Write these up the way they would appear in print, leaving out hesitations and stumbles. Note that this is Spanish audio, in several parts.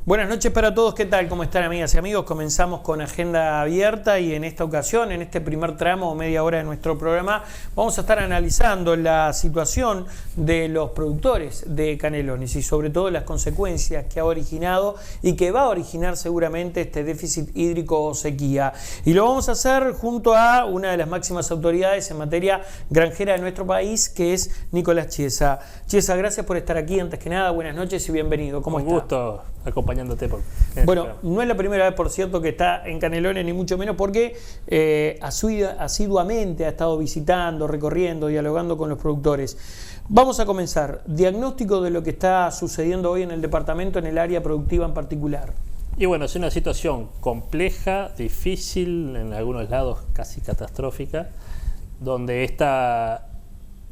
Buenas noches para todos, ¿qué tal? ¿Cómo están, amigas y amigos? Comenzamos con agenda abierta y en esta ocasión, en este primer tramo o media hora de nuestro programa, vamos a estar analizando la situación de los productores de canelones y sobre todo las consecuencias que ha originado y que va a originar seguramente este déficit hídrico o sequía. Y lo vamos a hacer junto a una de las máximas autoridades en materia granjera de nuestro país, que es Nicolás Chiesa. Chiesa, gracias por estar aquí. Antes que nada, buenas noches y bienvenido. ¿Cómo está? Un gusto acompañándote. Bueno, no es la primera vez, por cierto, que está en Canelones, ni mucho menos, porque asiduamente ha estado visitando, recorriendo, dialogando con los productores. Vamos a comenzar. Diagnóstico de lo que está sucediendo hoy en el departamento, en el área productiva en particular. Y bueno, es una situación compleja, difícil, en algunos lados casi catastrófica, donde esta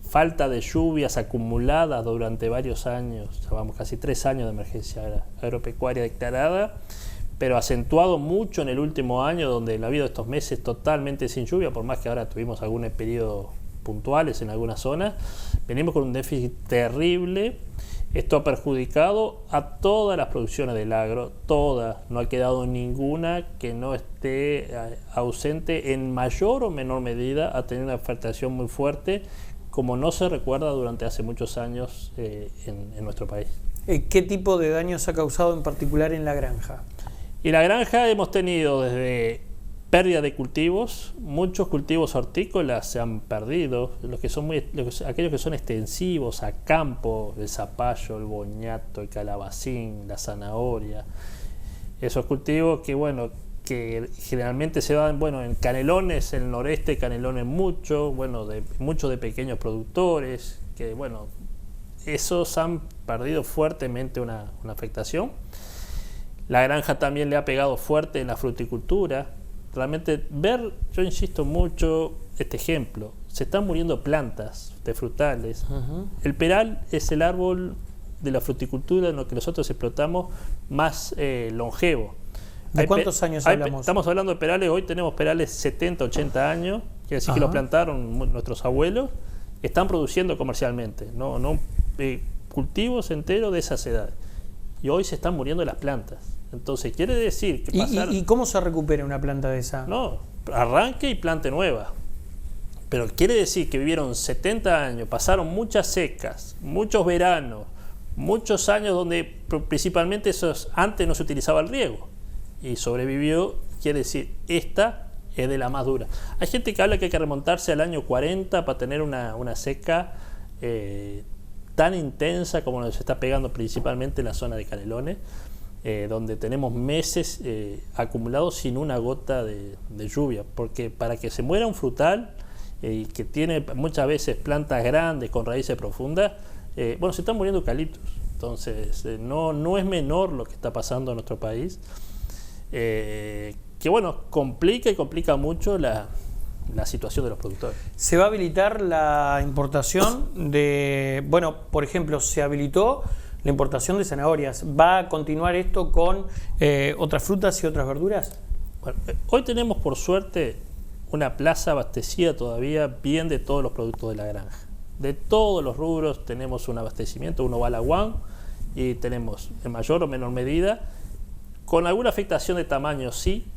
falta de lluvias acumuladas durante varios años, llevamos casi 3 años de emergencia agropecuaria declarada, pero acentuado mucho en el último año, donde ha habido estos meses totalmente sin lluvia, por más que ahora tuvimos algunos periodos puntuales en algunas zonas, venimos con un déficit terrible. Esto ha perjudicado a todas las producciones del agro, todas, no ha quedado ninguna que no esté ausente en mayor o menor medida, ha tenido una afectación muy fuerte, como no se recuerda durante hace muchos años en nuestro país. ¿Qué tipo de daños ha causado en particular en la granja? Y la granja hemos tenido desde pérdida de cultivos, muchos cultivos hortícolas se han perdido, aquellos que son extensivos a campo, el zapallo, el boñato, el calabacín, la zanahoria, esos cultivos que generalmente se dan, en Canelones, en el noreste, Canelones mucho de pequeños productores, que esos han perdido fuertemente una afectación. La granja también le ha pegado fuerte en la fruticultura. Realmente yo insisto mucho, este ejemplo, se están muriendo plantas de frutales. El peral es el árbol de la fruticultura en lo que nosotros explotamos más longevo. ¿De cuántos años hablamos? Estamos hablando de perales, hoy tenemos perales 70, 80 años, quiere decir que lo plantaron nuestros abuelos, están produciendo comercialmente, no cultivos enteros de esas edades. Y hoy se están muriendo las plantas. Entonces quiere decir que ¿Y cómo se recupera una planta de esa? No, arranque y plante nueva. Pero quiere decir que vivieron 70 años, pasaron muchas secas, muchos veranos, muchos años donde principalmente antes no se utilizaba el riego. Y sobrevivió, quiere decir, esta es de la más dura. Hay gente que habla que hay que remontarse al año 40 para tener una seca tan intensa como nos está pegando principalmente en la zona de Canelones, donde tenemos meses acumulados sin una gota de lluvia, porque para que se muera un frutal que tiene muchas veces plantas grandes con raíces profundas, se están muriendo eucaliptos. Entonces no es menor lo que está pasando en nuestro país, que complica mucho la situación de los productores. ¿Se va a habilitar la importación de, por ejemplo, se habilitó la importación de zanahorias? ¿Va a continuar esto con otras frutas y otras verduras? Hoy tenemos, por suerte, una plaza abastecida todavía bien de todos los productos de la granja. De todos los rubros tenemos un abastecimiento. Uno va a la UAM y tenemos, en mayor o menor medida, con alguna afectación de tamaño, sí,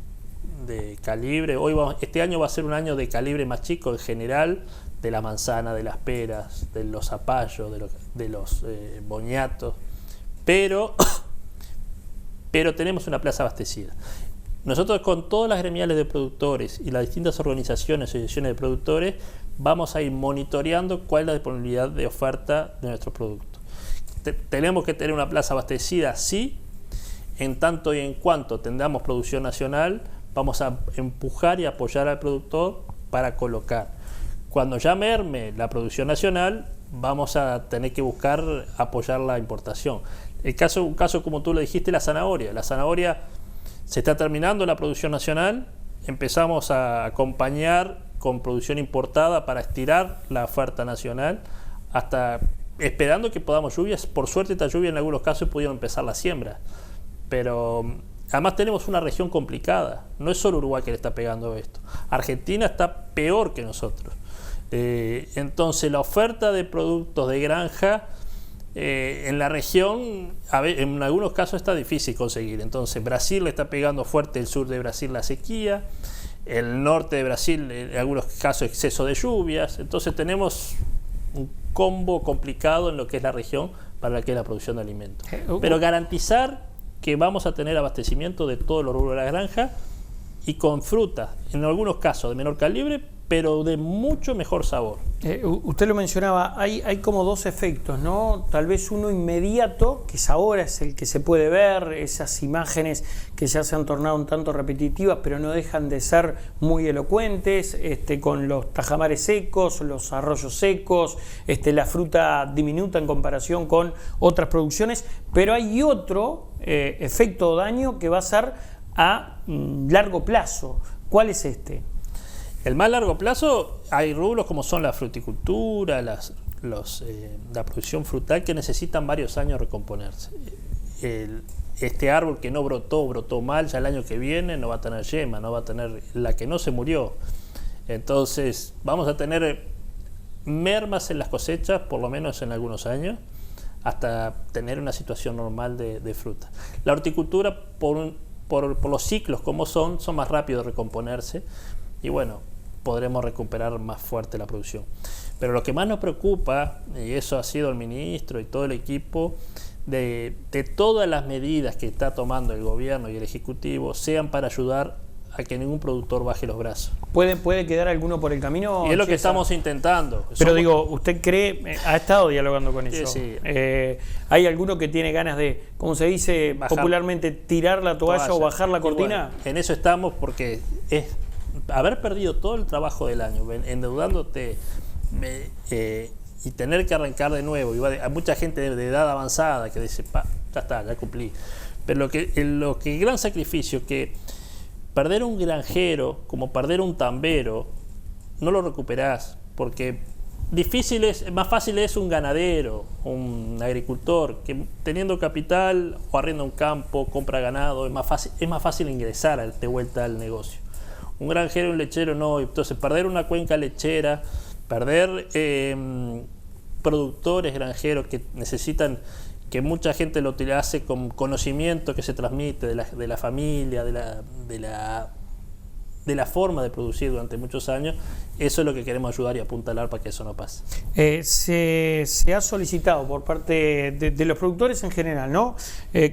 de calibre. Este año va a ser un año de calibre más chico en general, de la manzana, de las peras, de los zapallos, de los boñatos, pero tenemos una plaza abastecida. Nosotros, con todas las gremiales de productores y las distintas organizaciones, asociaciones de productores, vamos a ir monitoreando cuál es la disponibilidad de oferta de nuestros productos. Tenemos que tener una plaza abastecida, sí. En tanto y en cuanto tengamos producción nacional, vamos a empujar y apoyar al productor para colocar. Cuando ya merme la producción nacional, vamos a tener que buscar apoyar la importación. Un caso como tú lo dijiste, la zanahoria. La zanahoria se está terminando la producción nacional, empezamos a acompañar con producción importada para estirar la oferta nacional, hasta esperando que podamos lluvias. Por suerte esta lluvia en algunos casos pudieron empezar la siembra. Pero además tenemos una región complicada, no es solo Uruguay que le está pegando esto, Argentina está peor que nosotros. Entonces la oferta de productos de granja en la región, en algunos casos está difícil conseguir. Entonces Brasil le está pegando fuerte, el sur de Brasil la sequía, el norte de Brasil en algunos casos exceso de lluvias. Entonces tenemos un combo complicado en lo que es la región para la que es la producción de alimentos. Pero garantizar que vamos a tener abastecimiento de todos los rubros de la granja y con frutas, en algunos casos de menor calibre, pero de mucho mejor sabor. Usted lo mencionaba, hay como dos efectos, ¿no? Tal vez uno inmediato, que es ahora, es el que se puede ver, esas imágenes que ya se han tornado un tanto repetitivas, pero no dejan de ser muy elocuentes, con los tajamares secos, los arroyos secos, la fruta diminuta en comparación con otras producciones, pero hay otro efecto o daño que va a ser a largo plazo. ¿Cuál es este? El más largo plazo, hay rubros como son la fruticultura, la producción frutal, que necesitan varios años recomponerse. Este árbol que no brotó mal, ya el año que viene no va a tener yema, no va a tener la que no se murió. Entonces vamos a tener mermas en las cosechas, por lo menos en algunos años, hasta tener una situación normal de fruta. La horticultura, por los ciclos como son más rápidos de recomponerse. Y bueno, podremos recuperar más fuerte la producción. Pero lo que más nos preocupa, y eso ha sido el ministro y todo el equipo, de todas las medidas que está tomando el gobierno y el ejecutivo, sean para ayudar a que ningún productor baje los brazos. ¿Puede quedar alguno por el camino? Y es lo que estamos intentando. Pero digo, ¿usted cree, ha estado dialogando con eso? Sí. ¿Hay alguno que tiene ganas de, como se dice popularmente, tirar la toalla o bajar la cortina? Bueno, en eso estamos, porque es haber perdido todo el trabajo del año, endeudándote y tener que arrancar de nuevo. Hay mucha gente de edad avanzada que dice, ya está, ya cumplí. Pero lo que el gran sacrificio, que perder un granjero como perder un tambero, no lo recuperás, porque más fácil es un ganadero, un agricultor, que teniendo capital o arrienda un campo, compra ganado, es más fácil ingresar de vuelta al negocio. Un granjero y un lechero no. Entonces perder una cuenca lechera, perder productores granjeros que necesitan que mucha gente lo hace con conocimiento que se transmite de la familia, de la forma de producir durante muchos años. Eso es lo que queremos ayudar y apuntalar para que eso no pase. Se ha solicitado por parte de los productores en general, ¿no?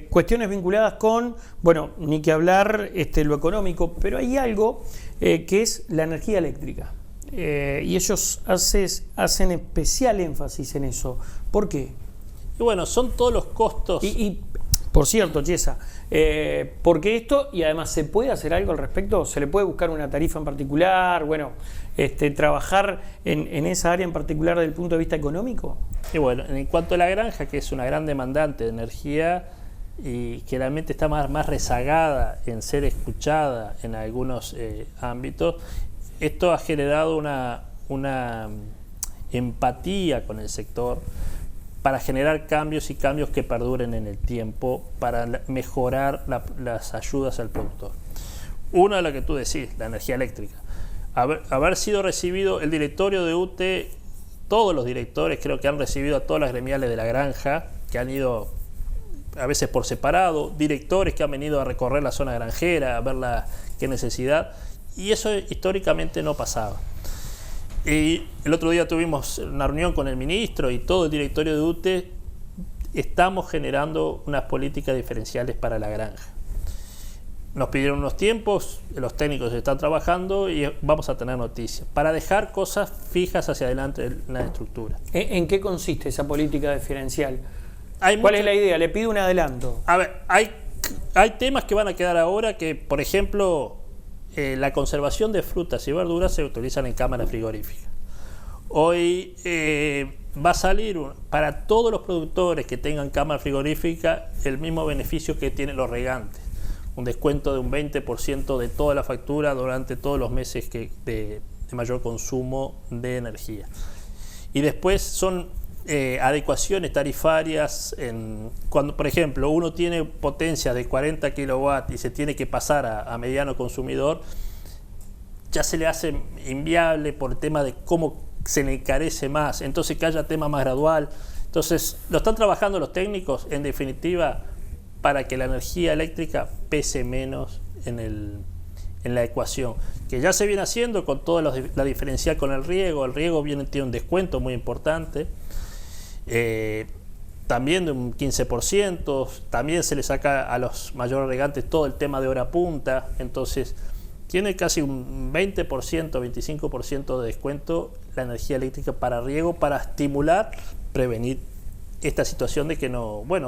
Cuestiones vinculadas con, bueno, ni que hablar lo económico, pero hay algo que es la energía eléctrica. Y ellos hacen especial énfasis en eso. ¿Por qué? Y bueno, son todos los costos. Y por cierto, Chiesa, porque esto, y además se puede hacer algo al respecto, se le puede buscar una tarifa en particular, bueno, trabajar en esa área en particular desde el punto de vista económico. Y bueno, en cuanto a la granja, que es una gran demandante de energía y que realmente está más rezagada en ser escuchada en algunos ámbitos, esto ha generado una empatía con el sector para generar cambios que perduren en el tiempo, para mejorar las ayudas al productor. Una de las que tú decís, la energía eléctrica. Haber sido recibido el directorio de UTE, todos los directores creo que han recibido a todas las gremiales de la granja, que han ido a veces por separado, directores que han venido a recorrer la zona granjera, a ver qué necesidad, y eso históricamente no pasaba. Y el otro día tuvimos una reunión con el ministro y todo el directorio de UTE. Estamos generando unas políticas diferenciales para la granja. Nos pidieron unos tiempos, los técnicos están trabajando y vamos a tener noticias para dejar cosas fijas hacia adelante en la estructura. ¿En qué consiste esa política diferencial? ¿Cuál es la idea? Le pido un adelanto. A ver, hay temas que van a quedar ahora que, por ejemplo, la conservación de frutas y verduras se utilizan en cámaras frigoríficas. Hoy va a salir para todos los productores que tengan cámara frigorífica el mismo beneficio que tienen los regantes. Un descuento de un 20% de toda la factura durante todos los meses de mayor consumo de energía. Y después son adecuaciones tarifarias. Cuando, por ejemplo, uno tiene potencia de 40 kilowatts y se tiene que pasar a mediano consumidor, ya se le hace inviable por el tema de cómo se le encarece más. Entonces que haya tema más gradual. Entonces, lo están trabajando los técnicos, en definitiva, para que la energía eléctrica pese menos en la ecuación, que ya se viene haciendo con toda la diferencial con el riego tiene un descuento muy importante, también de un 15%, también se le saca a los mayores regantes todo el tema de hora punta, entonces tiene casi un 20%, 25% de descuento la energía eléctrica para riego, para estimular, prevenir esta situación de que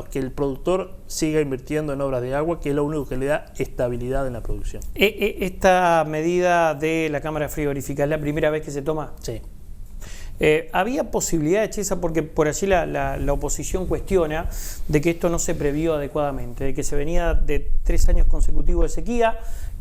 que el productor siga invirtiendo en obras de agua, que es lo único que le da estabilidad en la producción. ¿Esta medida de la Cámara Frigorífica es la primera vez que se toma? Sí. ¿Había posibilidad, Chesa, porque por allí la oposición cuestiona de que esto no se previó adecuadamente, de que se venía de 3 años consecutivos de sequía,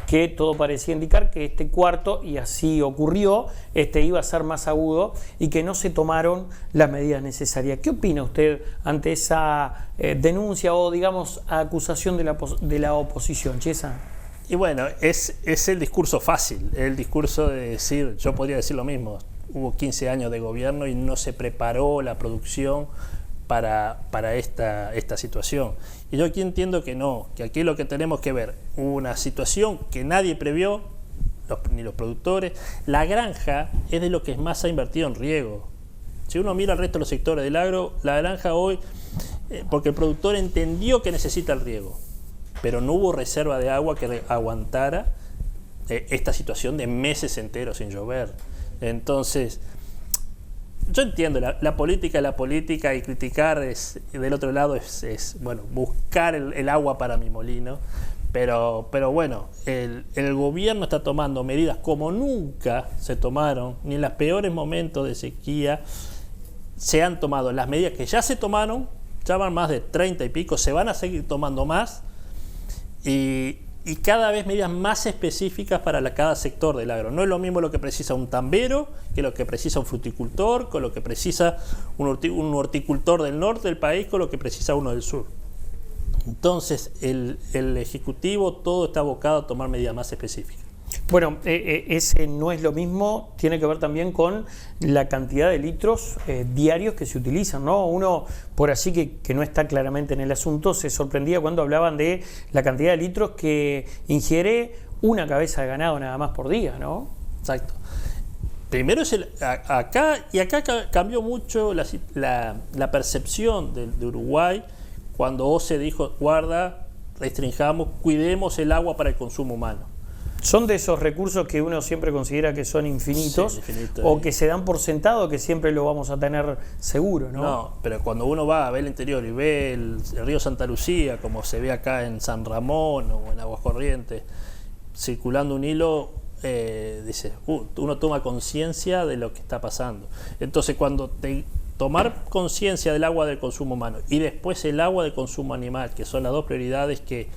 que todo parecía indicar que este cuarto, y así ocurrió, iba a ser más agudo y que no se tomaron las medidas necesarias? ¿Qué opina usted ante esa denuncia o, digamos, acusación de la oposición, Chesa? Y bueno, es el discurso fácil, el discurso de decir, yo podría decir lo mismo, hubo 15 años de gobierno y no se preparó la producción para esta situación. Y yo aquí entiendo que no, que aquí lo que tenemos que ver, una situación que nadie previó, ni los productores. La granja es de lo que más ha invertido en riego. Si uno mira el resto de los sectores del agro, la granja hoy, porque el productor entendió que necesita el riego, pero no hubo reserva de agua que aguantara esta situación de meses enteros sin llover. Entonces, yo entiendo, la política es la política, y criticar del otro lado es buscar el agua para mi molino, pero bueno, el gobierno está tomando medidas como nunca se tomaron, ni en los peores momentos de sequía se han tomado las medidas que ya se tomaron, ya van más de 30 y pico, se van a seguir tomando más, y cada vez medidas más específicas para cada sector del agro. No es lo mismo lo que precisa un tambero que lo que precisa un fruticultor, con lo que precisa un horticultor del norte del país, con lo que precisa uno del sur. Entonces, el Ejecutivo todo está abocado a tomar medidas más específicas. Bueno, ese no es lo mismo, tiene que ver también con la cantidad de litros diarios que se utilizan, ¿no? Uno, por así que no está claramente en el asunto, se sorprendía cuando hablaban de la cantidad de litros que ingiere una cabeza de ganado nada más por día, ¿no? Exacto. Primero es acá cambió mucho la percepción de Uruguay cuando OCE dijo, guarda, restringamos, cuidemos el agua para el consumo humano. ¿Son de esos recursos que uno siempre considera que son infinitos, sí, infinito, o que se dan por sentado que siempre lo vamos a tener seguro, ¿no? No, pero cuando uno va a ver el interior y ve el río Santa Lucía, como se ve acá en San Ramón o en Aguas Corrientes, circulando un hilo, dice, uno toma conciencia de lo que está pasando. Entonces, cuando tomar conciencia del agua del consumo humano y después el agua del consumo animal, que son las dos prioridades que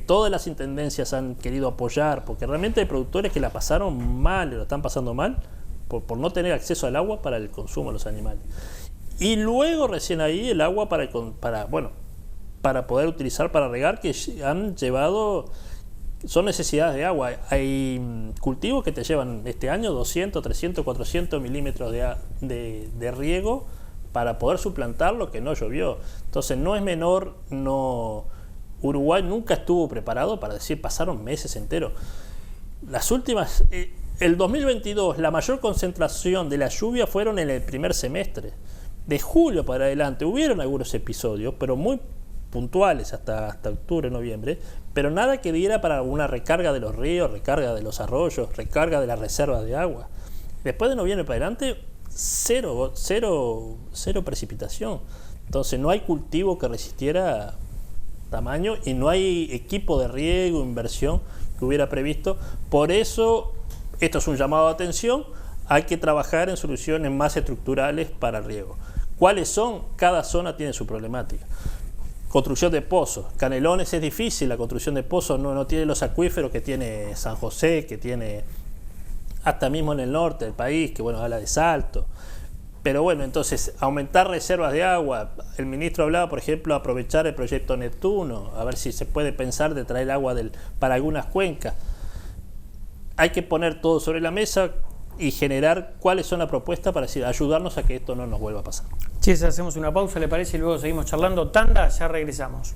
todas las intendencias han querido apoyar, porque realmente hay productores que la pasaron mal, lo están pasando mal, por no tener acceso al agua para el consumo de los animales. Y luego recién ahí el agua para poder utilizar para regar, que han llevado, son necesidades de agua. Hay cultivos que te llevan este año 200, 300, 400 milímetros de riego para poder suplantar lo que no llovió. Entonces no es menor, Uruguay nunca estuvo preparado para decir, pasaron meses enteros. Las últimas, el 2022, la mayor concentración de la lluvia fueron en el primer semestre. De julio para adelante hubieron algunos episodios, pero muy puntuales hasta octubre, noviembre, pero nada que diera para una recarga de los ríos, recarga de los arroyos, recarga de las reservas de agua. Después de noviembre para adelante, cero precipitación. Entonces no hay cultivo que resistiera tamaño y no hay equipo de riego, inversión que hubiera previsto. Por eso, esto es un llamado de atención, hay que trabajar en soluciones más estructurales para el riego. ¿Cuáles son? Cada zona tiene su problemática. Construcción de pozos. Canelones es difícil, la construcción de pozos no tiene los acuíferos que tiene San José, que tiene hasta mismo en el norte del país, que habla de Salto. Pero bueno, entonces, aumentar reservas de agua. El ministro hablaba, por ejemplo, aprovechar el proyecto Neptuno, a ver si se puede pensar de traer agua para algunas cuencas. Hay que poner todo sobre la mesa y generar cuáles son las propuestas para ayudarnos a que esto no nos vuelva a pasar. Chiesa, hacemos una pausa, ¿le parece? Y luego seguimos charlando. Tanda, ya regresamos.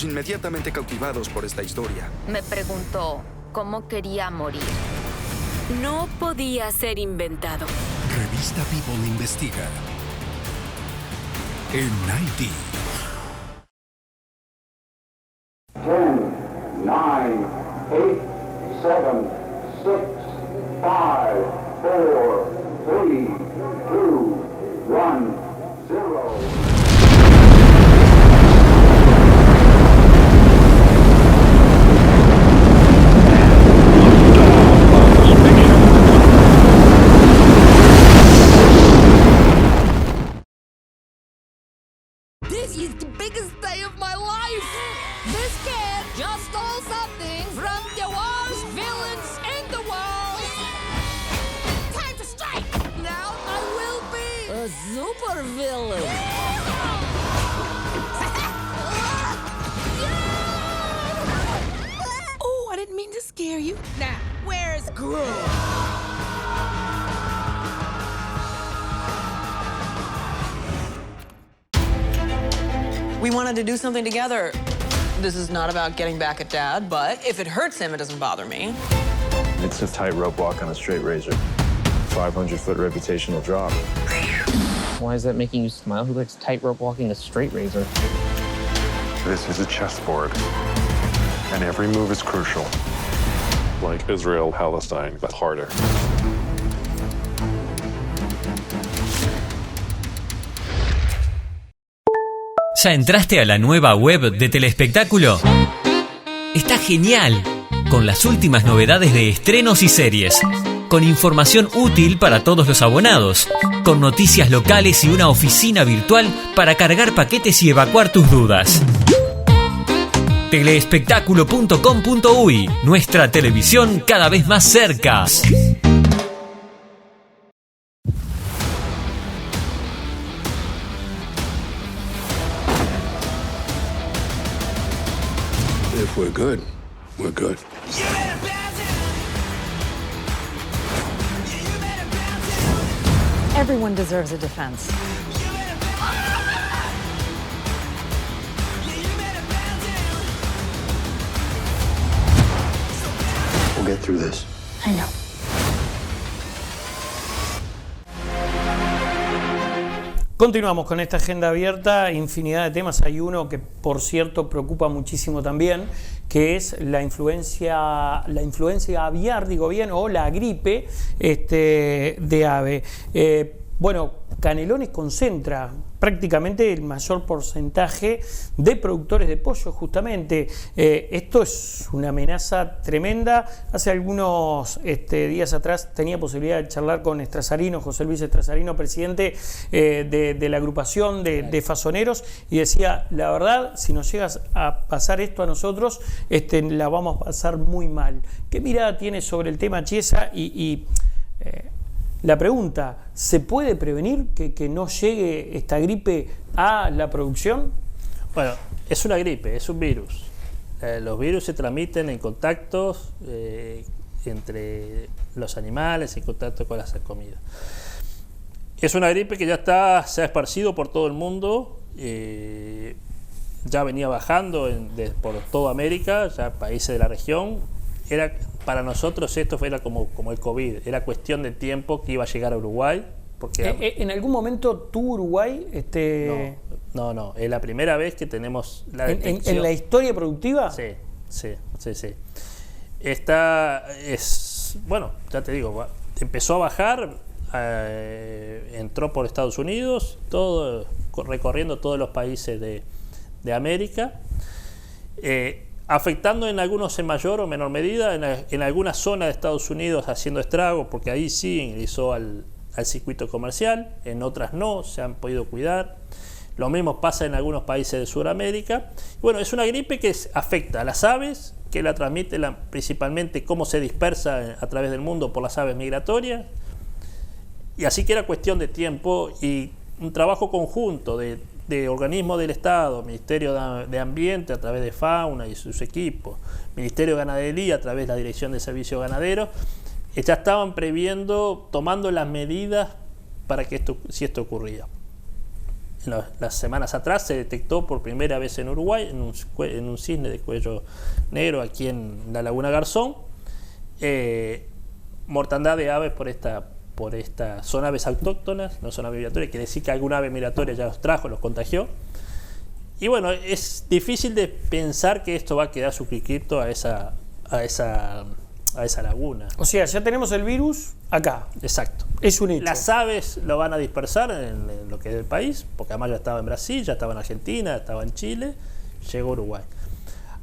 Inmediatamente cautivados por esta historia. Me preguntó cómo quería morir. No podía ser inventado. Revista People investiga. En 90. 10, 9, 8, 7, 6, 5, 4, 3, 2, 1, 0. This is the biggest day of my life! This kid just stole something from the worst villains in the world! Time to strike! Now I will be a super villain! Oh, I didn't mean to scare you. Now, where's Gru? We wanted to do something together. This is not about getting back at Dad, but if it hurts him, it doesn't bother me. It's a tightrope walk on a straight razor. 500-foot reputational drop. Why is that making you smile? Who likes tightrope walking a straight razor? This is a chessboard, and every move is crucial. Like Israel-Palestine, but harder. ¿Ya entraste a la nueva web de Telespectáculo? Está genial, con las últimas novedades de estrenos y series, con información útil para todos los abonados, con noticias locales y una oficina virtual para cargar paquetes y evacuar tus dudas. Telespectáculo.com.uy, nuestra televisión cada vez más cerca. If we're good, we're good. Everyone deserves a defense. We'll get through this. I know. Continuamos con esta agenda abierta, infinidad de temas. Hay uno que, por cierto, preocupa muchísimo también, que es la influencia aviar, digo bien, o la gripe de ave. Bueno, Canelones concentra prácticamente el mayor porcentaje de productores de pollo, justamente. Esto es una amenaza tremenda. Hace algunos días atrás tenía posibilidad de charlar con Estrasarino, José Luis Estrasarino, presidente de la agrupación de fasoneros, y decía, la verdad, si nos llegas a pasar esto a nosotros, la vamos a pasar muy mal. ¿Qué mirada tiene sobre el tema, Chiesa? La pregunta, ¿se puede prevenir que no llegue esta gripe a la producción? Bueno, es una gripe, es un virus. Los virus se transmiten en contactos entre los animales, en contacto con las comidas. Es una gripe que ya se ha esparcido por todo el mundo, ya venía bajando por toda América, ya países de la región, para nosotros esto era como el COVID, era cuestión de tiempo que iba a llegar a Uruguay. Porque ¿En algún momento tú, Uruguay? No, es la primera vez que tenemos la detección. ¿En la historia productiva? Sí. Bueno, ya te digo, empezó a bajar, entró por Estados Unidos, recorriendo todos los países de América, afectando en algunos en mayor o menor medida, en algunas zonas de Estados Unidos haciendo estragos, porque ahí sí ingresó al circuito comercial, en otras no, se han podido cuidar. Lo mismo pasa en algunos países de Sudamérica. Bueno, es una gripe que afecta a las aves, que la transmite principalmente cómo se dispersa a través del mundo por las aves migratorias. Y así que era cuestión de tiempo y un trabajo conjunto de organismos del Estado, Ministerio de Ambiente a través de Fauna y sus equipos, Ministerio de Ganadería a través de la Dirección de Servicios Ganaderos, ya estaban previendo, tomando las medidas para que si esto ocurría. Las semanas atrás se detectó por primera vez en Uruguay, en un cisne de cuello negro aquí en la Laguna Garzón, mortandad de aves por esta son aves autóctonas, no son aves migratorias, quiere decir que alguna ave migratoria ya los trajo, los contagió. Y bueno, es difícil de pensar que esto va a quedar suscripto a esa laguna. O sea, ya tenemos el virus acá. Exacto. Es un hecho. Las aves lo van a dispersar en lo que es el país, porque además ya estaba en Brasil, ya estaba en Argentina, estaba en Chile, llegó a Uruguay.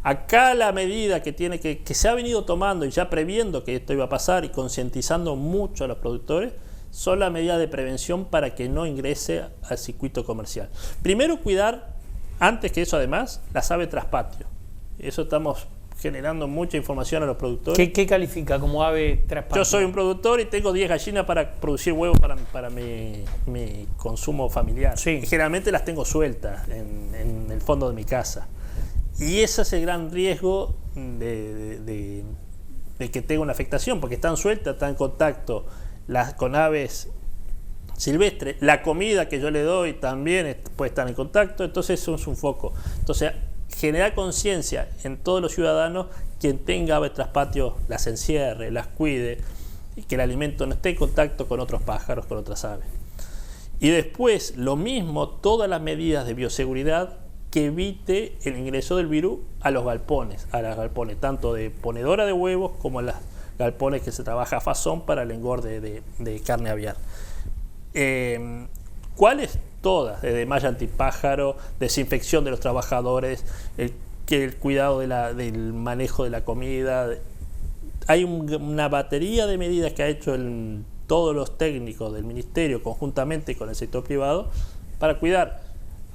Acá la medida que se ha venido tomando y ya previendo que esto iba a pasar y concientizando mucho a los productores, son las medidas de prevención para que no ingrese al circuito comercial. Primero, cuidar, antes que eso además, las aves traspatio. Eso estamos generando mucha información a los productores. ¿Qué califica como ave traspatio? Yo soy un productor y tengo 10 gallinas para producir huevos para mi consumo familiar. Sí. Y generalmente las tengo sueltas en el fondo de mi casa. Y ese es el gran riesgo de que tenga una afectación, porque están sueltas, están en contacto con aves silvestres. La comida que yo le doy también puede estar en contacto, entonces eso es un foco. Entonces, generar conciencia en todos los ciudadanos, quien tenga aves traspatio las encierre, las cuide, y que el alimento no esté en contacto con otros pájaros, con otras aves. Y después, lo mismo, todas las medidas de bioseguridad que evite el ingreso del virus a las galpones, tanto de ponedora de huevos como a las galpones que se trabaja a fazón para el engorde de carne aviar. ¿Cuáles? Todas, desde malla antipájaro, desinfección de los trabajadores, el cuidado del manejo de la comida. Hay una batería de medidas que ha hecho todos los técnicos del ministerio conjuntamente con el sector privado para cuidar.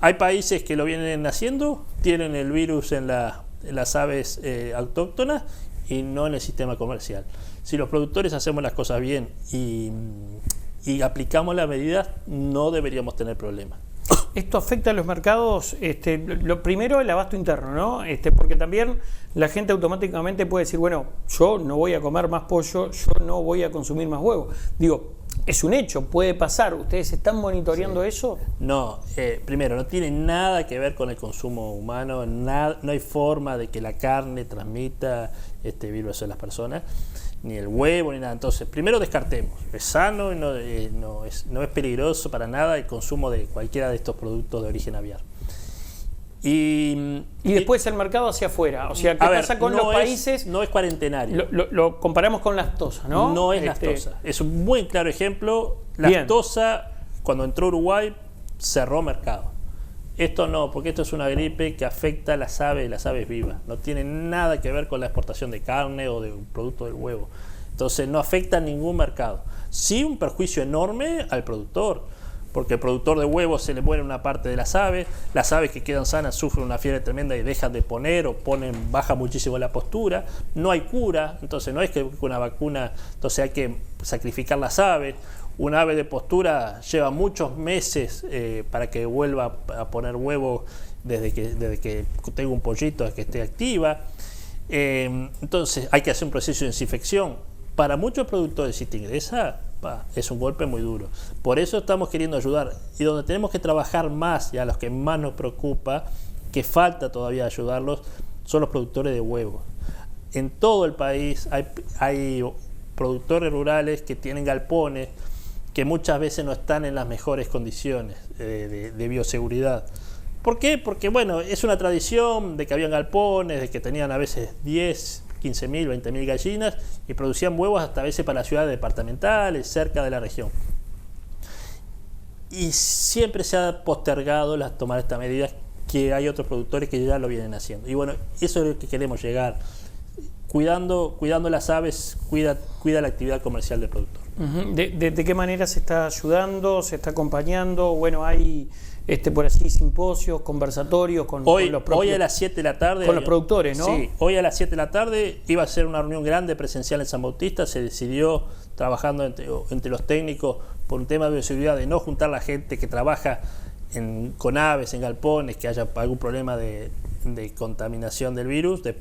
Hay países que lo vienen haciendo, tienen el virus en las aves autóctonas y no en el sistema comercial. Si los productores hacemos las cosas bien y aplicamos las medidas, no deberíamos tener problemas. Esto afecta a los mercados, lo primero el abasto interno, ¿no? Porque también la gente automáticamente puede decir, bueno, yo no voy a comer más pollo, yo no voy a consumir más huevo. Digo, es un hecho, puede pasar. ¿Ustedes están monitoreando eso? No, primero, no tiene nada que ver con el consumo humano, no hay forma de que la carne transmita este virus a las personas, ni el huevo, ni nada. Entonces, primero descartemos, es sano y no es peligroso para nada el consumo de cualquiera de estos productos de origen aviar. Y después el mercado hacia afuera, o sea, ¿qué pasa con los países? No es cuarentenario. Lo comparamos con lactosa, ¿no? No es lactosa. Es un muy claro ejemplo. Lactosa, cuando entró a Uruguay, cerró mercado. Esto no, porque esto es una gripe que afecta a las aves vivas. No tiene nada que ver con la exportación de carne o de un producto del huevo. Entonces no afecta a ningún mercado. Sí, un perjuicio enorme al productor, porque el productor de huevos se le muere una parte de las aves que quedan sanas sufren una fiebre tremenda y dejan de poner o baja muchísimo la postura, no hay cura, entonces no es que una vacuna, entonces hay que sacrificar las aves. Una ave de postura lleva muchos meses para que vuelva a poner huevo desde que tenga un pollito a que esté activa. Entonces hay que hacer un proceso de desinfección. Para muchos productores, si te ingresa, es un golpe muy duro. Por eso estamos queriendo ayudar. Y donde tenemos que trabajar más, y a los que más nos preocupa, que falta todavía ayudarlos, son los productores de huevos. en todo el país hay productores rurales que tienen galpones que muchas veces no están en las mejores condiciones de bioseguridad. ¿Por qué? Porque bueno, es una tradición de que habían galpones, de que tenían a veces 10, 15.000, 20.000 gallinas y producían huevos hasta a veces para ciudades departamentales, cerca de la región. Y siempre se ha postergado tomar estas medidas, que hay otros productores que ya lo vienen haciendo. Y bueno, eso es lo que queremos llegar. Cuidando las aves, cuida la actividad comercial del productor. ¿De qué manera se está ayudando, se está acompañando? Bueno, hay por así simposios, conversatorios con los propios, hoy a las 7 de la tarde con los productores, ¿no? Sí, hoy a las 7 de la tarde iba a ser una reunión grande presencial en San Bautista. Se decidió, trabajando entre los técnicos, por un tema de bioseguridad, de no juntar la gente que trabaja con aves, en galpones, que haya algún problema de contaminación del virus, de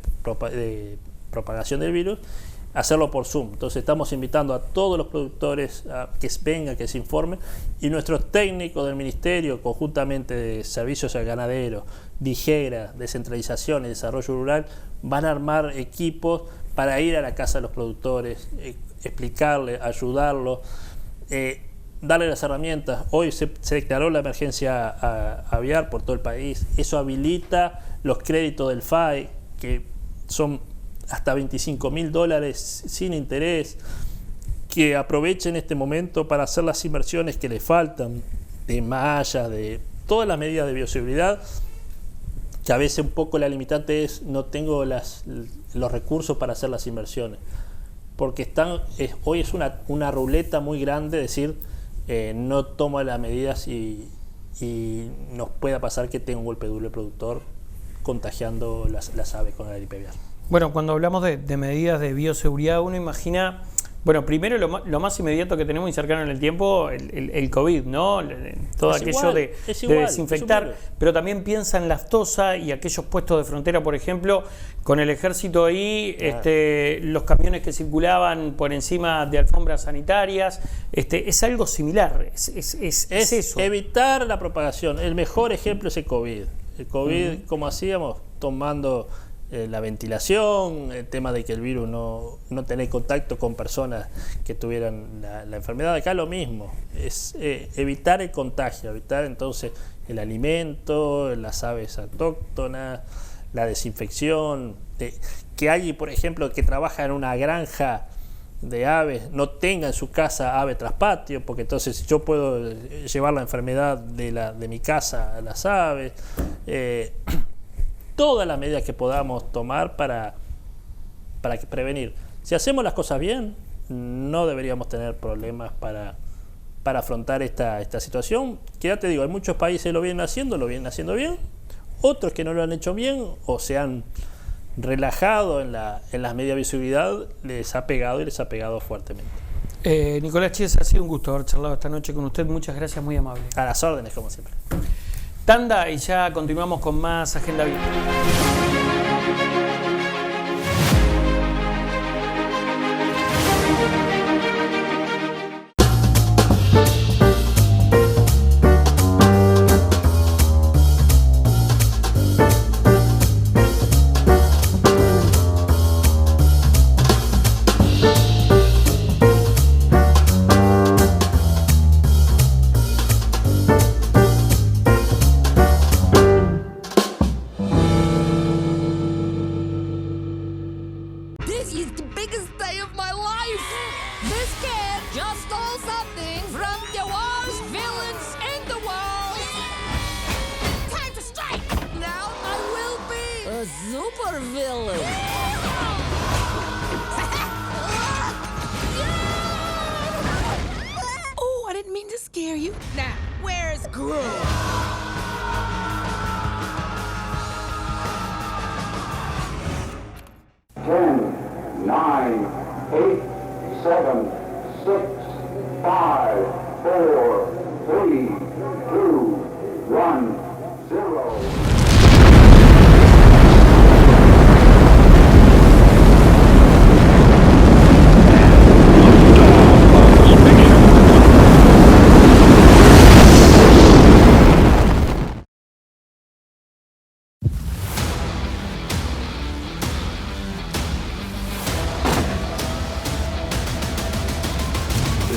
propagación del virus, hacerlo por Zoom. Entonces estamos invitando a todos los productores a que vengan, que se informen, y nuestros técnicos del Ministerio, conjuntamente de Servicios al Ganadero, DIGERA, Descentralización y Desarrollo Rural, van a armar equipos para ir a la casa de los productores, explicarles, ayudarlos, darle las herramientas. Hoy se declaró la emergencia aviar por todo el país. Eso habilita los créditos del FAI, que son hasta $25.000 sin interés, que aprovechen este momento para hacer las inversiones que les faltan, de mallas, de todas las medidas de bioseguridad, que a veces un poco la limitante es no tengo los recursos para hacer las inversiones, porque hoy es una ruleta muy grande decir no toma las medidas y nos pueda pasar que tenga un golpe duro el productor contagiando las aves con la gripe aviar. Bueno, cuando hablamos de medidas de bioseguridad, uno imagina, bueno, primero lo más inmediato que tenemos y cercano en el tiempo, el COVID, ¿no? Todo aquello de desinfectar, pero también piensa en la aftosa y aquellos puestos de frontera, por ejemplo, con el ejército ahí, los camiones que circulaban por encima de alfombras sanitarias, es algo similar, es eso. Evitar la propagación. El mejor ejemplo es el COVID. El COVID, ¿cómo hacíamos? Tomando la ventilación, el tema de que el virus no tener contacto con personas que tuvieran la enfermedad. Acá lo mismo, es evitar el contagio, evitar entonces el alimento, las aves autóctonas, la desinfección, que alguien, por ejemplo, que trabaja en una granja de aves no tenga en su casa ave tras patio, porque entonces yo puedo llevar la enfermedad de mi casa a las aves. Todas las medidas que podamos tomar para prevenir. Si hacemos las cosas bien, no deberíamos tener problemas para afrontar esta situación, que ya te digo, hay muchos países que lo vienen haciendo bien, otros que no lo han hecho bien o se han relajado en las medidas de bioseguridad, les ha pegado fuertemente. Nicolás Chiesa, ha sido un gusto haber charlado esta noche con usted, muchas gracias, muy amable. A las órdenes, como siempre. Tanda y ya continuamos con más Agenda Abierta.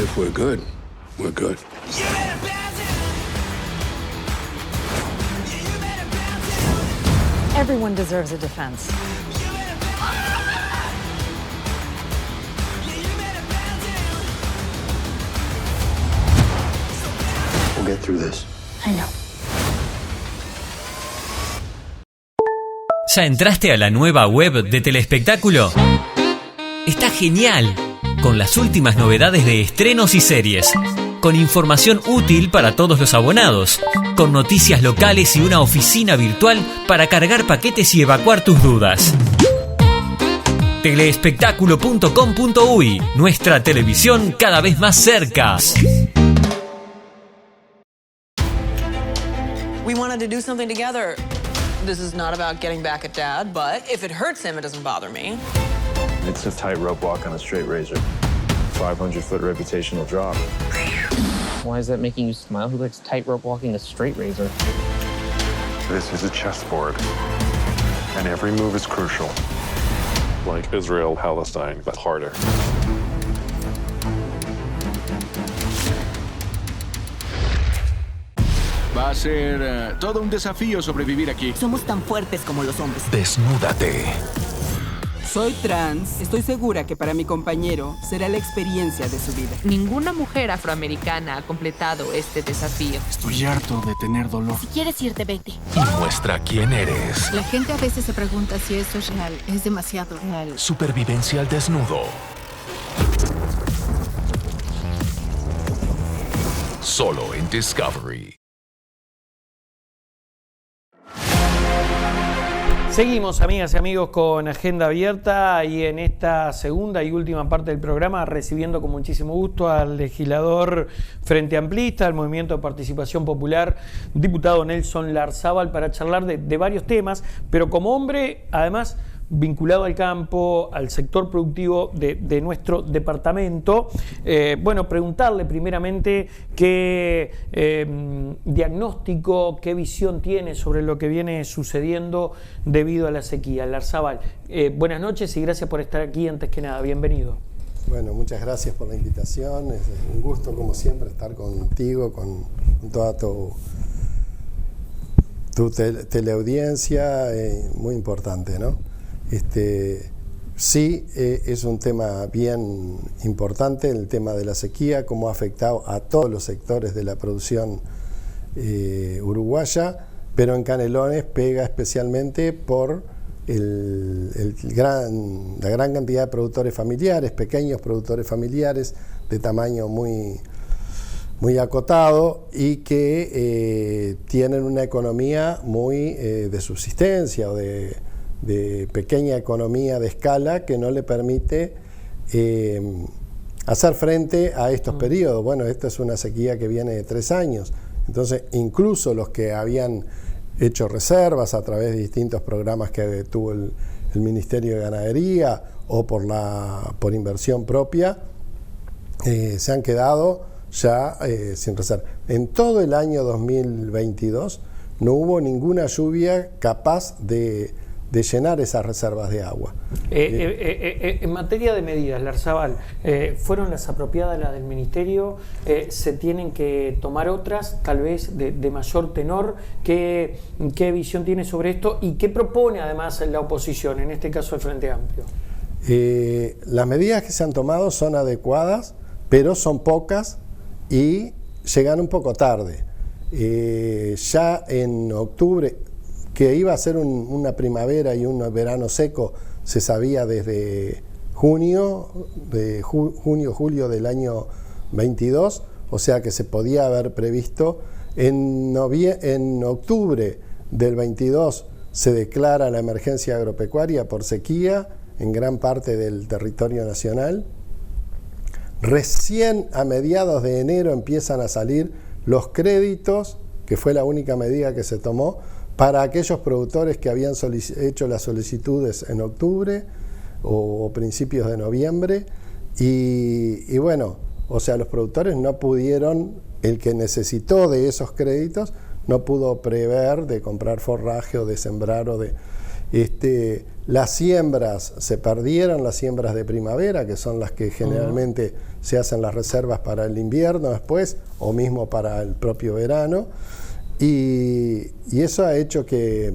If we're good, we're good. Everyone deserves a defense. We'll get through this. I know. ¿Ya entraste a la nueva web de Telespectáculo? Está genial, con las últimas novedades de estrenos y series, con información útil para todos los abonados, con noticias locales y una oficina virtual para cargar paquetes y evacuar tus dudas. Telespectáculo.com.uy, nuestra televisión cada vez más cerca. We wanted to do something together. This is not about getting back at Dad, but if it hurts him, it doesn't bother me. It's a tightrope walk on a straight razor. 500-foot reputational drop. Why is that making you smile? Who likes tightrope walking a straight razor? This is a chessboard, and every move is crucial. Like Israel, Palestine, but harder. Va a ser todo un desafío sobrevivir aquí. Somos tan fuertes como los hombres. Desnúdate. Soy trans. Estoy segura que para mi compañero será la experiencia de su vida. Ninguna mujer afroamericana ha completado este desafío. Estoy harto de tener dolor. Si quieres irte, vete. Y muestra quién eres. La gente a veces se pregunta si esto es real. Es demasiado real. Supervivencia al desnudo. Solo en Discovery. Seguimos, amigas y amigos, con Agenda Abierta y en esta segunda y última parte del programa recibiendo con muchísimo gusto al legislador Frente Amplista, al Movimiento de Participación Popular, diputado Nelson Larzábal, para charlar de varios temas, pero como hombre, además, vinculado al campo, al sector productivo de nuestro departamento. Bueno, preguntarle primeramente qué diagnóstico, qué visión tiene sobre lo que viene sucediendo debido a la sequía. Larzábal, buenas noches y gracias por estar aquí. Antes que nada, bienvenido. Bueno, muchas gracias por la invitación. Es un gusto, como siempre, estar contigo, con toda tu teleaudiencia, muy importante, ¿no? Sí, es un tema bien importante, el tema de la sequía, cómo ha afectado a todos los sectores de la producción uruguaya, pero en Canelones pega especialmente por la gran cantidad de productores familiares, pequeños productores familiares de tamaño muy acotado y que tienen una economía muy de subsistencia o de pequeña economía de escala que no le permite hacer frente a estos periodos. Bueno, esta es una sequía que viene de 3 años, entonces incluso los que habían hecho reservas a través de distintos programas que tuvo el Ministerio de Ganadería o por inversión propia, se han quedado ya sin reserva. En todo el año 2022 no hubo ninguna lluvia capaz de llenar esas reservas de agua. En materia de medidas, Larzábal, ¿fueron las apropiadas las del Ministerio? ¿Se tienen que tomar otras, tal vez de mayor tenor? ¿Qué visión tiene sobre esto? ¿Y qué propone además la oposición, en este caso el Frente Amplio? Las medidas que se han tomado son adecuadas, pero son pocas y llegan un poco tarde. Ya en octubre, que iba a ser una primavera y un verano seco, se sabía desde junio, julio del año 22, o sea que se podía haber previsto. En octubre del 22 se declara la emergencia agropecuaria por sequía en gran parte del territorio nacional. Recién a mediados de enero empiezan a salir los créditos, que fue la única medida que se tomó, para aquellos productores que habían hecho las solicitudes en octubre o principios de noviembre y bueno, o sea, los productores no pudieron, el que necesitó de esos créditos no pudo prever de comprar forraje o de sembrar o de Las siembras, se perdieron las siembras de primavera, que son las que generalmente se hacen las reservas para el invierno después, o mismo para el propio verano, y eso ha hecho que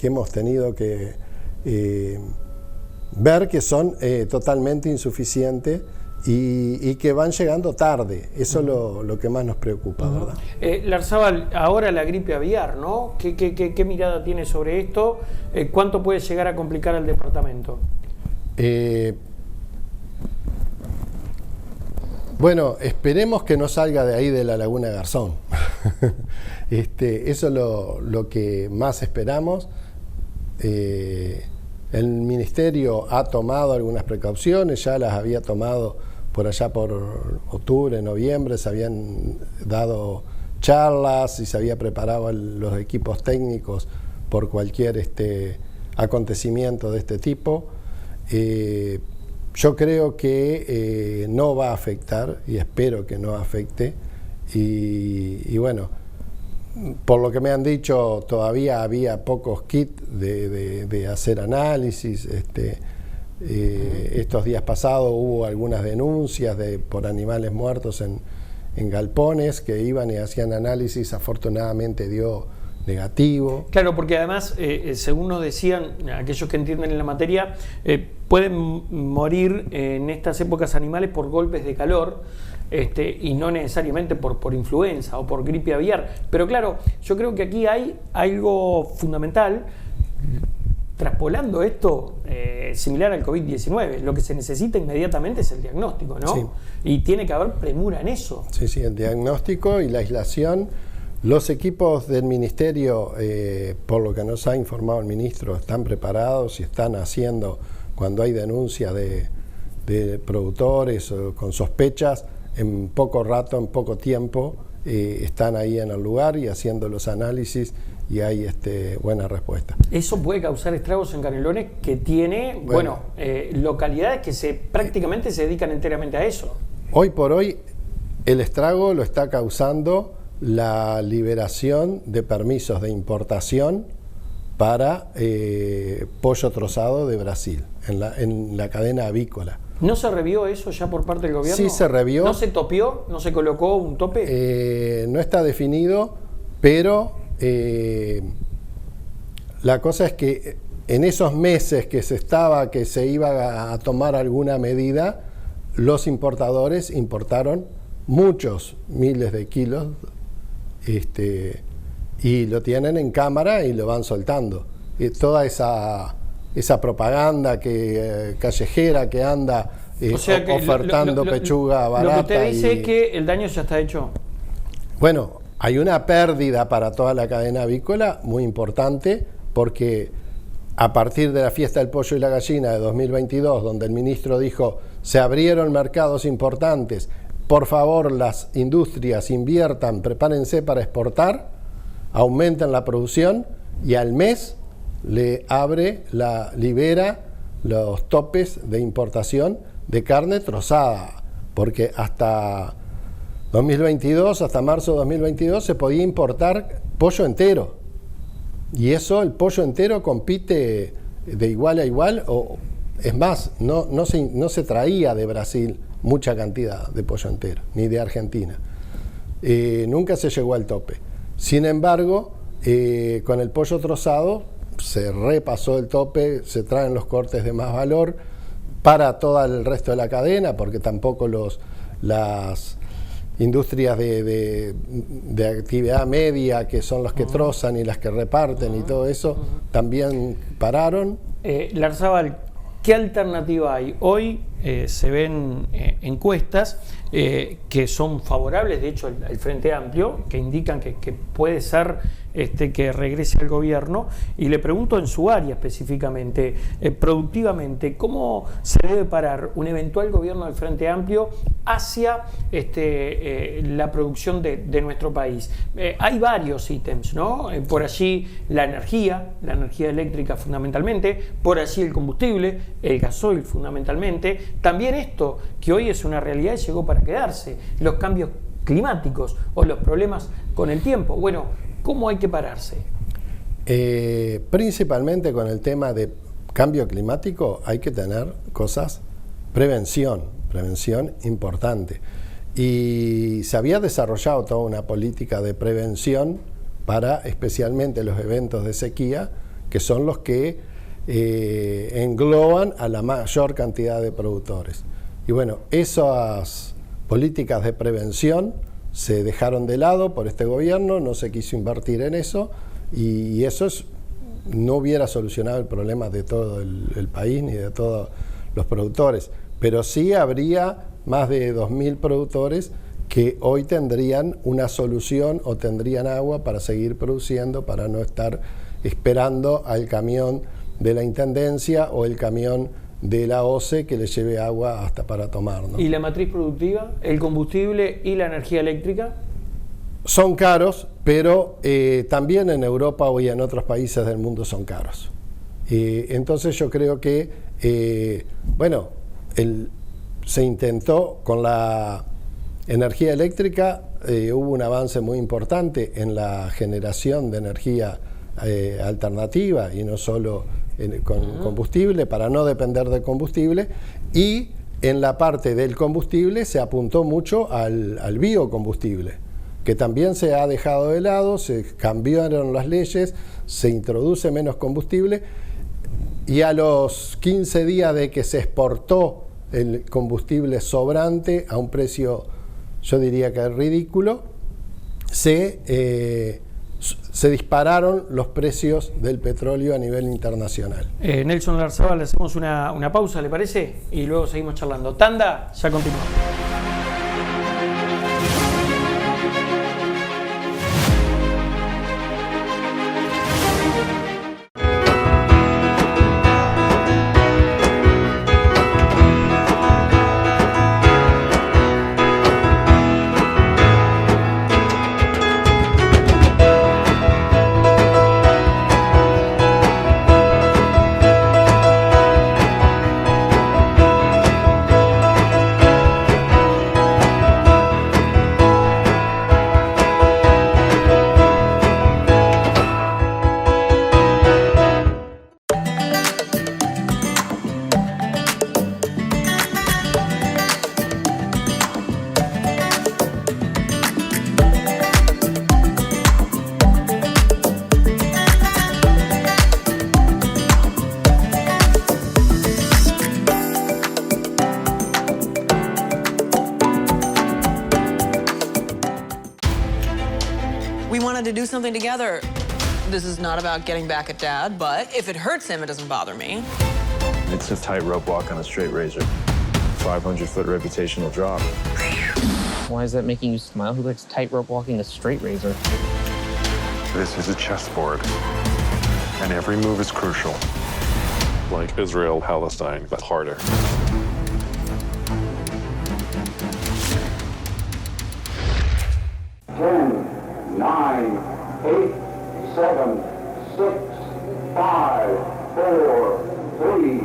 hemos tenido que ver que son totalmente insuficientes y que van llegando tarde. Eso es lo que más nos preocupa, ¿verdad? Larzábal, ahora la gripe aviar, ¿no? ¿Qué mirada tiene sobre esto? ¿Cuánto puede llegar a complicar al departamento? Bueno, esperemos que no salga de ahí de la Laguna Garzón. Eso es lo que más esperamos. El Ministerio ha tomado algunas precauciones, ya las había tomado por allá por octubre, noviembre, se habían dado charlas y se había preparado los equipos técnicos por cualquier acontecimiento de este tipo. Yo creo que no va a afectar, y espero que no afecte, y bueno, por lo que me han dicho, todavía había pocos kits de hacer análisis. Estos días pasados hubo algunas denuncias por animales muertos en galpones que iban y hacían análisis, afortunadamente dio negativo. Claro, porque además, según nos decían aquellos que entienden en la materia, pueden morir en estas épocas animales por golpes de calor, y no necesariamente por influenza o por gripe aviar. Pero claro, yo creo que aquí hay algo fundamental, traspolando esto similar al COVID-19. Lo que se necesita inmediatamente es el diagnóstico, ¿no? Sí. Y tiene que haber premura en eso. Sí, el diagnóstico y la aislación. Los equipos del Ministerio, por lo que nos ha informado el Ministro, están preparados y están haciendo, cuando hay denuncias de productores o con sospechas, en poco rato, en poco tiempo, están ahí en el lugar y haciendo los análisis, y hay buena respuesta. Eso puede causar estragos en Canelones, que tiene localidades que prácticamente se dedican enteramente a eso. Hoy por hoy el estrago lo está causando la liberación de permisos de importación para pollo trozado de Brasil, en la cadena avícola. ¿No se revió eso ya por parte del gobierno? Sí, se revió. ¿No se topió? ¿No se colocó un tope? No está definido, pero la cosa es que en esos meses que se iba a tomar alguna medida, los importadores importaron muchos miles de kilos, y lo tienen en cámara y lo van soltando. Toda esa propaganda callejera que anda ofertando pechuga barata. Lo que usted dice es que el daño ya está hecho. Bueno, hay una pérdida para toda la cadena avícola muy importante, porque a partir de la fiesta del pollo y la gallina de 2022, donde el ministro dijo se abrieron mercados importantes, por favor las industrias inviertan, prepárense para exportar, aumenten la producción, y al mes libera los topes de importación de carne trozada, porque hasta 2022, hasta marzo de 2022, se podía importar pollo entero, y eso, el pollo entero compite de igual a igual, o es más, no se traía de Brasil mucha cantidad de pollo entero, ni de Argentina. Nunca se llegó al tope. Sin embargo, con el pollo trozado se repasó el tope, se traen los cortes de más valor para todo el resto de la cadena, porque tampoco las industrias de actividad media, que son los que trozan y las que reparten y todo eso, también pararon. Larzábal, ¿qué alternativa hay? Hoy se ven encuestas que son favorables, de hecho, al Frente Amplio, que indican que puede ser que regrese al gobierno, y le pregunto en su área específicamente, productivamente, ¿cómo se debe parar un eventual gobierno del Frente Amplio hacia la producción de nuestro país? Hay varios ítems, ¿no? Por allí la energía eléctrica fundamentalmente, por allí el combustible, el gasoil fundamentalmente, también esto que hoy es una realidad y llegó para quedarse, los cambios climáticos o los problemas con el tiempo. Bueno, ¿cómo hay que pararse? Principalmente con el tema de cambio climático hay que tener prevención importante. Y se había desarrollado toda una política de prevención para especialmente los eventos de sequía, que son los que engloban a la mayor cantidad de productores. Y bueno, esas políticas de prevención se dejaron de lado por este gobierno, no se quiso invertir en eso, y eso no hubiera solucionado el problema de todo el país ni de todos los productores, pero sí habría más de 2.000 productores que hoy tendrían una solución o tendrían agua para seguir produciendo, para no estar esperando al camión de la Intendencia o el camión de la OCE que les lleve agua hasta para tomar, ¿no? ¿Y la matriz productiva, el combustible y la energía eléctrica? Son caros, pero también en Europa y en otros países del mundo son caros. Entonces yo creo que, se intentó con la energía eléctrica, hubo un avance muy importante en la generación de energía alternativa y no solo con combustible, para no depender del combustible, y en la parte del combustible se apuntó mucho al biocombustible, que también se ha dejado de lado, se cambiaron las leyes, se introduce menos combustible, y a los 15 días de que se exportó el combustible sobrante a un precio, yo diría que es ridículo, se dispararon los precios del petróleo a nivel internacional. Nelson Larzábal, hacemos una pausa, ¿le parece? Y luego seguimos charlando. Tanda, ya continuamos. To do something together. This is not about getting back at Dad, but if it hurts him, it doesn't bother me. It's a tightrope walk on a straight razor. 500-foot reputational drop. Why is that making you smile? He likes tightrope walking a straight razor. This is a chessboard, and every move is crucial. Like Israel, Palestine, but harder. Nine, 8, 7, 6, 5, 4, 3,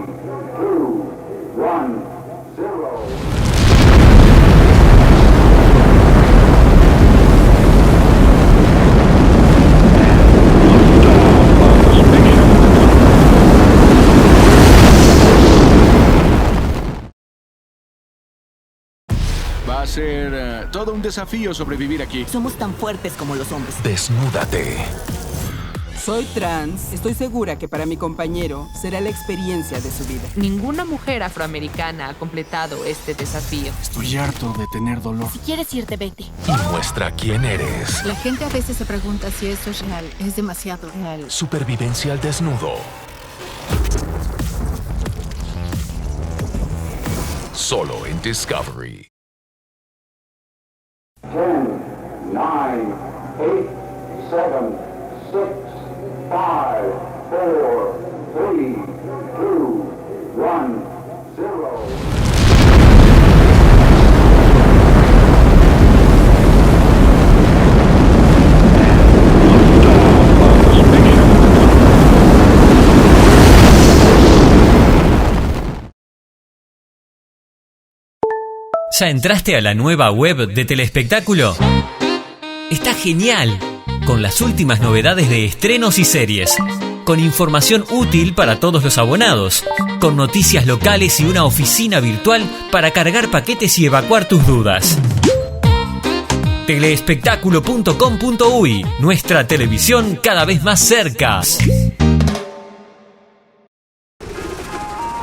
2, 1, 0. Va a ser todo un desafío sobrevivir aquí. Somos tan fuertes como los hombres. Desnúdate. Soy trans. Estoy segura que para mi compañero será la experiencia de su vida. Ninguna mujer afroamericana ha completado este desafío. Estoy harto de tener dolor. Si quieres irte, vete. Y muestra quién eres. La gente a veces se pregunta si esto es real. Es demasiado real. Supervivencia al desnudo. Solo en Discovery. 10, 9, 8, 7, 6, 5, 4, 3, 2, 1, 0. ¿Ya entraste a la nueva web de Telespectáculo? Está genial, con las últimas novedades de estrenos y series, con información útil para todos los abonados, con noticias locales y una oficina virtual para cargar paquetes y evacuar tus dudas. Teleespectáculo.com.uy, nuestra televisión cada vez más cerca.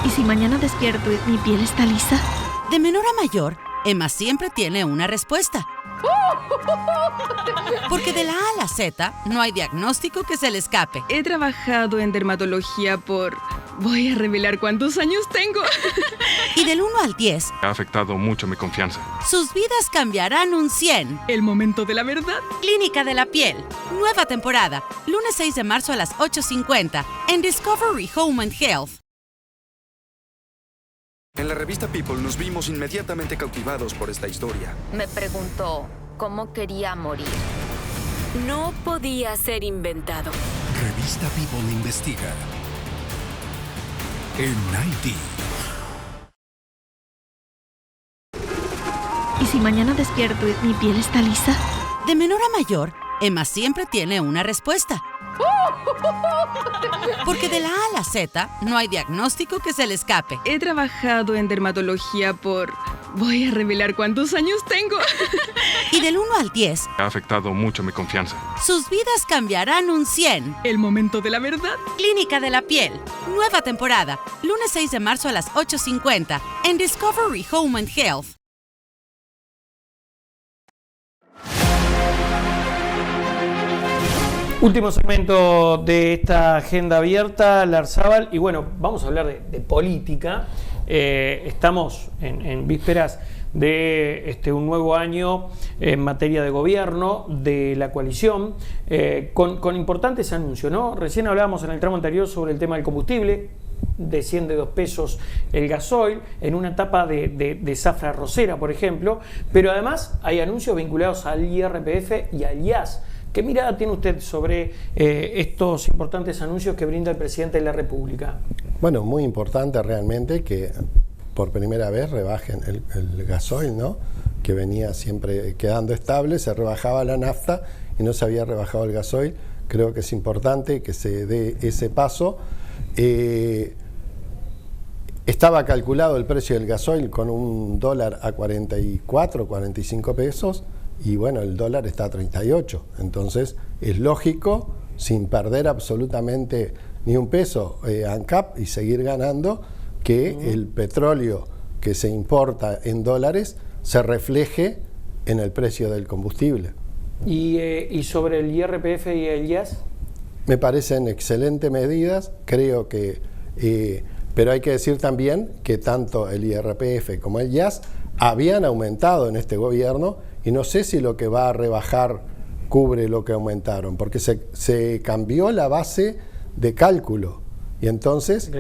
¿Y si mañana despierto y mi piel está lisa? De menor a mayor, Emma siempre tiene una respuesta. Porque de la A a la Z no hay diagnóstico que se le escape. He trabajado en dermatología por... Voy a revelar cuántos años tengo. Y del 1 al 10... Ha afectado mucho mi confianza. Sus vidas cambiarán un 100. El momento de la verdad. Clínica de la Piel. Nueva temporada. Lunes 6 de marzo a las 8:50 en Discovery Home and Health. En la revista People nos vimos inmediatamente cautivados por esta historia. Me preguntó cómo quería morir. No podía ser inventado. Revista People investiga. En Haití. ¿Y si mañana despierto y mi piel está lisa? De menor a mayor, Emma siempre tiene una respuesta. Porque de la A a la Z no hay diagnóstico que se le escape. He trabajado en dermatología por... Voy a revelar cuántos años tengo. Y del 1 al 10... Ha afectado mucho mi confianza. Sus vidas cambiarán un 100. El momento de la verdad. Clínica de la Piel. Nueva temporada. Lunes 6 de marzo a las 8:50 en Discovery Home and Health. Último segmento de esta agenda abierta, Larzábal, y bueno, vamos a hablar de política. Estamos en vísperas de un nuevo año en materia de gobierno de la coalición, con importantes anuncios, ¿no? Recién hablábamos en el tramo anterior sobre el tema del combustible, desciende 2 pesos el gasoil, en una etapa de zafra rosera, por ejemplo, pero además hay anuncios vinculados al IRPF y al IAS. ¿Qué mirada tiene usted sobre estos importantes anuncios que brinda el presidente de la República? Bueno, muy importante realmente que por primera vez rebajen el gasoil, ¿no? Que venía siempre quedando estable, se rebajaba la nafta y no se había rebajado el gasoil. Creo que es importante que se dé ese paso. Estaba calculado el precio del gasoil con un dólar a 44, 45 pesos. Y bueno, el dólar está a 38, entonces es lógico, sin perder absolutamente ni un peso ANCAP y seguir ganando, que el petróleo que se importa en dólares se refleje en el precio del combustible. ¿Y sobre el IRPF y el IAS? Me parecen excelentes medidas, creo que, pero hay que decir también que tanto el IRPF como el IAS habían aumentado en este gobierno y no sé si lo que va a rebajar cubre lo que aumentaron, porque se cambió la base de cálculo y entonces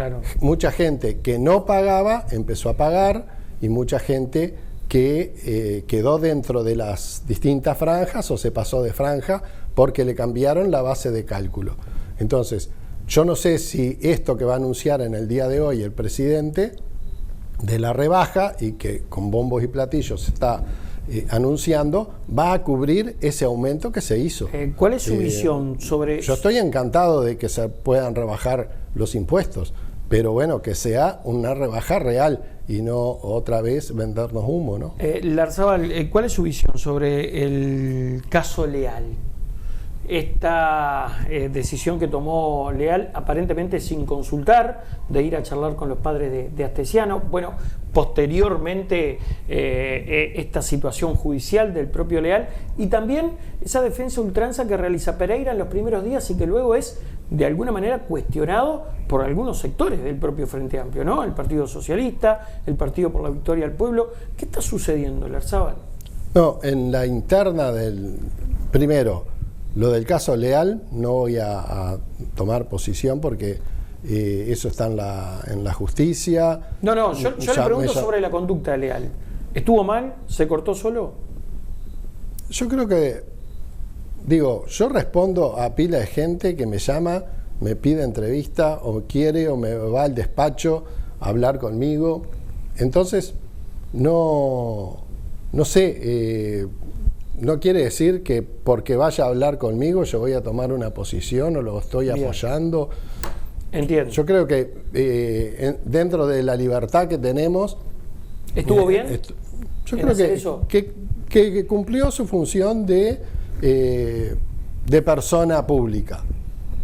mucha gente que no pagaba empezó a pagar y mucha gente que quedó dentro de las distintas franjas o se pasó de franja porque le cambiaron la base de cálculo. Entonces, yo no sé si esto que va a anunciar en el día de hoy el presidente de la rebaja y que con bombos y platillos está anunciando, va a cubrir ese aumento que se hizo. ¿Cuál es su visión sobre...? Yo estoy encantado de que se puedan rebajar los impuestos, pero bueno, que sea una rebaja real y no otra vez vendernos humo, ¿no? Larzábal, ¿cuál es su visión sobre el caso Leal? Esta decisión que tomó Leal, aparentemente sin consultar, de ir a charlar con los padres de Astesiano. Bueno, posteriormente esta situación judicial del propio Leal y también esa defensa ultranza que realiza Pereira en los primeros días y que luego es de alguna manera cuestionado por algunos sectores del propio Frente Amplio, ¿no? El Partido Socialista, el Partido por la Victoria del Pueblo. ¿Qué está sucediendo, Larzábal? No, en la interna del... Primero, lo del caso Leal, no voy a tomar posición porque eso está en la justicia. No, yo le pregunto sobre la conducta de Leal. ¿Estuvo mal? ¿Se cortó solo? Yo creo que, yo respondo a pila de gente que me llama, me pide entrevista o quiere o me va al despacho a hablar conmigo. Entonces, no sé... no quiere decir que porque vaya a hablar conmigo yo voy a tomar una posición o lo estoy apoyando. Entiendo. Yo creo que dentro de la libertad que tenemos... ¿Estuvo bien? Yo creo que cumplió su función de persona pública.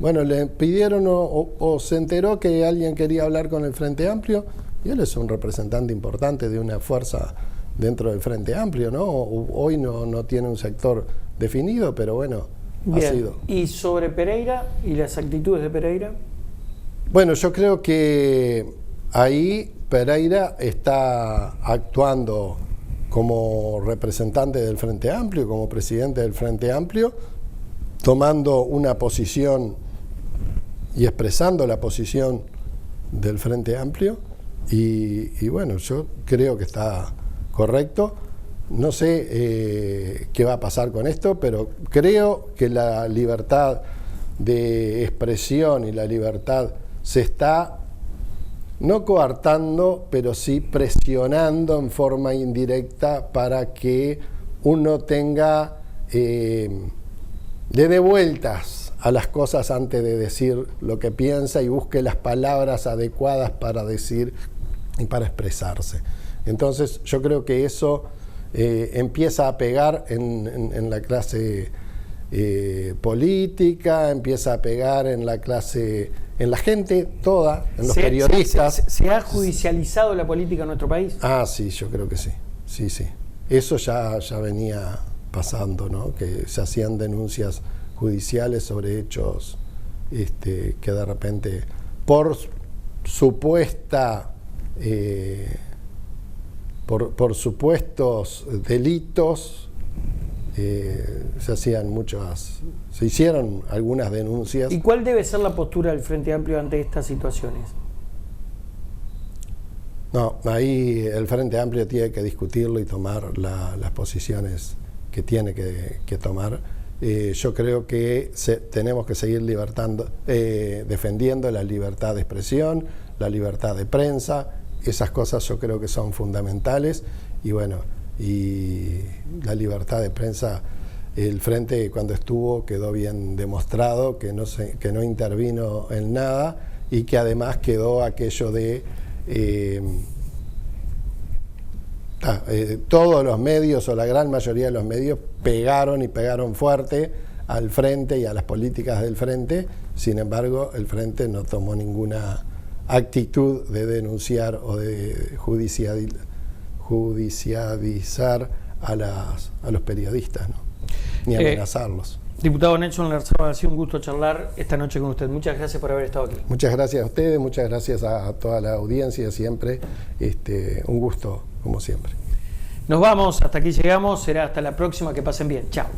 Bueno, le pidieron o se enteró que alguien quería hablar con el Frente Amplio, y él es un representante importante de una fuerza dentro del Frente Amplio, ¿no? Hoy no tiene un sector definido, pero bueno, bien. Ha sido. ¿Y sobre Pereira y las actitudes de Pereira? Bueno, yo creo que ahí Pereira está actuando como representante del Frente Amplio, como presidente del Frente Amplio, tomando una posición y expresando la posición del Frente Amplio, y bueno, yo creo que está correcto. No sé qué va a pasar con esto, pero creo que la libertad de expresión y la libertad se está no coartando, pero sí presionando en forma indirecta para que uno tenga le dé vueltas a las cosas antes de decir lo que piensa y busque las palabras adecuadas para decir y para expresarse. Entonces yo creo que eso empieza a pegar en la clase política, empieza a pegar en la clase, en la gente toda, en los periodistas. ¿Se ha judicializado la política en nuestro país? Ah, sí, yo creo que sí. Sí. Eso ya venía pasando, ¿no? Que se hacían denuncias judiciales sobre hechos que de repente por supuesta por supuestos delitos se hicieron algunas denuncias. ¿Y cuál debe ser la postura del Frente Amplio ante estas situaciones? No, ahí el Frente Amplio tiene que discutirlo y tomar las posiciones que tiene que tomar. Yo creo que tenemos que seguir defendiendo la libertad de expresión, la libertad de prensa. Esas cosas yo creo que son fundamentales, y bueno, y la libertad de prensa, el Frente cuando estuvo quedó bien demostrado que no intervino en nada, y que además quedó aquello de todos los medios o la gran mayoría de los medios pegaron fuerte al Frente y a las políticas del Frente. Sin embargo, el Frente no tomó ninguna actitud de denunciar o de judicializar a los periodistas, ¿no? Ni amenazarlos. Diputado Nelson Larzaba, ha sido un gusto charlar esta noche con usted. Muchas gracias por haber estado aquí. Muchas gracias a ustedes, muchas gracias a toda la audiencia siempre. Un gusto, como siempre. Nos vamos, hasta aquí llegamos, será hasta la próxima, que pasen bien. Chao.